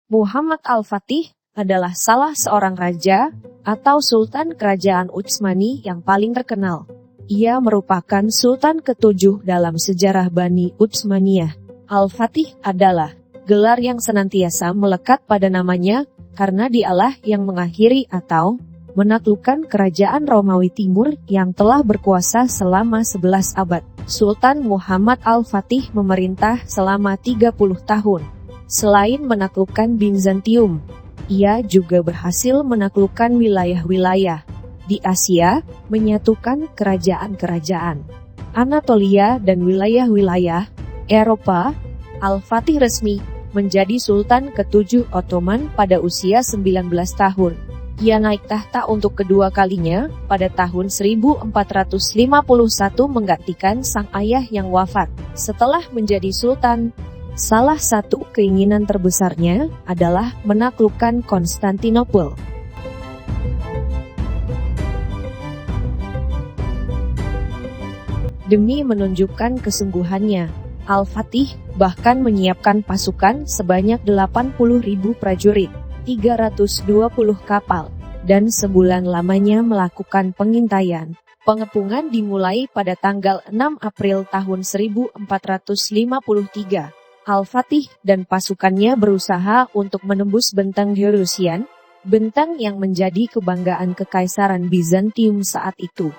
Muhammad Al-Fatih adalah salah seorang raja atau sultan kerajaan Utsmani yang paling terkenal. Ia merupakan sultan ketujuh dalam sejarah Bani Utsmaniyah. Al-Fatih adalah gelar yang senantiasa melekat pada namanya karena dialah yang mengakhiri atau menaklukkan kerajaan Romawi Timur yang telah berkuasa selama 11 abad. Sultan Muhammad Al-Fatih memerintah selama 30 tahun. Selain menaklukkan Bizantium, ia juga berhasil menaklukkan wilayah-wilayah di Asia, menyatukan kerajaan-kerajaan Anatolia dan wilayah-wilayah Eropa. Al-Fatih resmi menjadi Sultan ketujuh Ottoman pada usia 19 tahun. Ia naik tahta untuk kedua kalinya pada tahun 1451 menggantikan sang ayah yang wafat. Setelah menjadi sultan, salah satu keinginan terbesarnya adalah menaklukkan Konstantinopel. Demi menunjukkan kesungguhannya, Al-Fatih bahkan menyiapkan pasukan sebanyak 80.000 prajurit, 320 kapal, dan sebulan lamanya melakukan pengintaian. Pengepungan dimulai pada tanggal 6 April tahun 1453. Al-Fatih dan pasukannya berusaha untuk menembus bentang Dionysian, bentang yang menjadi kebanggaan Kekaisaran Bizantium saat itu.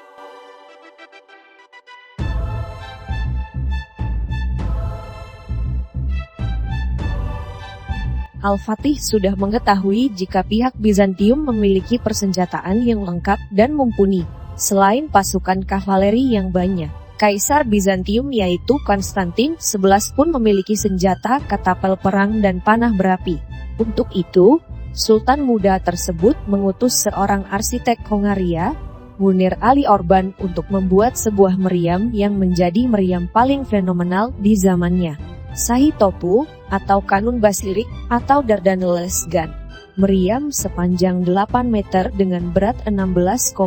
Al-Fatih sudah mengetahui jika pihak Bizantium memiliki persenjataan yang lengkap dan mumpuni. Selain pasukan kavaleri yang banyak, Kaisar Bizantium yaitu Konstantin XI pun memiliki senjata, katapel perang dan panah berapi. Untuk itu, Sultan muda tersebut mengutus seorang arsitek Hongaria, Munir Ali Orban, untuk membuat sebuah meriam yang menjadi meriam paling fenomenal di zamannya. Shahi Topu, atau Kanun Basilik, atau Dardanelles Gun. Meriam sepanjang 8 meter dengan berat 16,8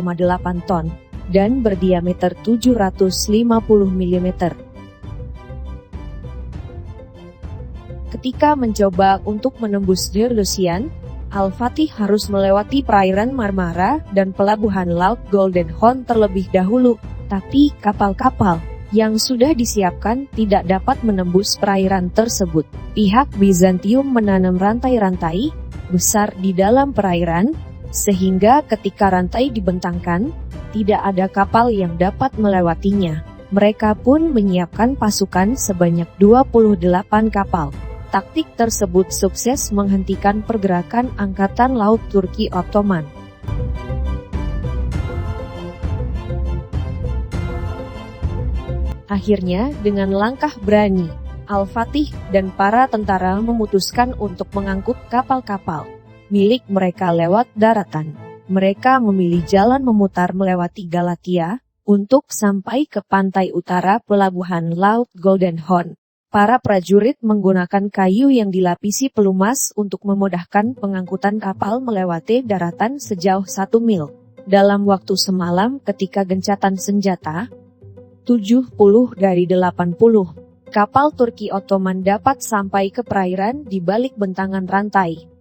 ton, dan berdiameter 750 mm. Ketika mencoba untuk menembus Dionysian, Al-Fatih harus melewati perairan Marmara dan pelabuhan Laut Golden Horn terlebih dahulu, tapi kapal-kapal yang sudah disiapkan tidak dapat menembus perairan tersebut. Pihak Bizantium menanam rantai-rantai besar di dalam perairan, sehingga ketika rantai dibentangkan, tidak ada kapal yang dapat melewatinya. Mereka pun menyiapkan pasukan sebanyak 28 kapal. Taktik tersebut sukses menghentikan pergerakan Angkatan Laut Turki Ottoman. Akhirnya, dengan langkah berani, Al-Fatih dan para tentara memutuskan untuk mengangkut kapal-kapal milik mereka lewat daratan. Mereka memilih jalan memutar melewati Galatia untuk sampai ke pantai utara pelabuhan Laut Golden Horn. Para prajurit menggunakan kayu yang dilapisi pelumas untuk memudahkan pengangkutan kapal melewati daratan sejauh 1 mil. Dalam waktu semalam ketika gencatan senjata, 70 dari 80 kapal Turki Ottoman dapat sampai ke perairan di balik bentangan rantai.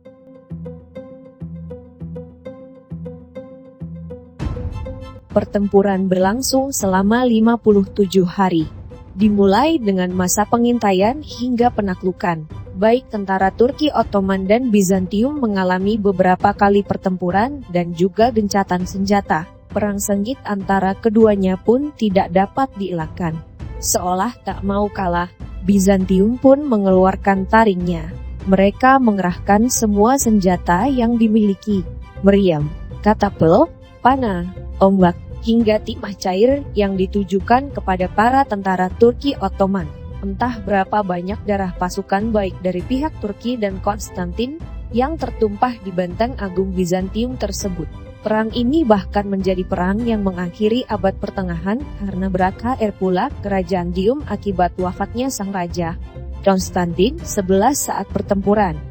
Pertempuran berlangsung selama 57 hari. Dimulai dengan masa pengintaian hingga penaklukan. Baik tentara Turki Ottoman dan Bizantium mengalami beberapa kali pertempuran dan juga gencatan senjata. Perang sengit antara keduanya pun tidak dapat dielakkan. Seolah tak mau kalah, Bizantium pun mengeluarkan taringnya. Mereka mengerahkan semua senjata yang dimiliki, meriam, katapel, panah, ombak, hingga timah cair yang ditujukan kepada para tentara Turki Ottoman. Entah berapa banyak darah pasukan baik dari pihak Turki dan Konstantin yang tertumpah di benteng agung Bizantium tersebut. Perang ini bahkan menjadi perang yang mengakhiri abad pertengahan karena berakhir pula kerajaan Dium akibat wafatnya sang raja, Konstantin XI saat pertempuran.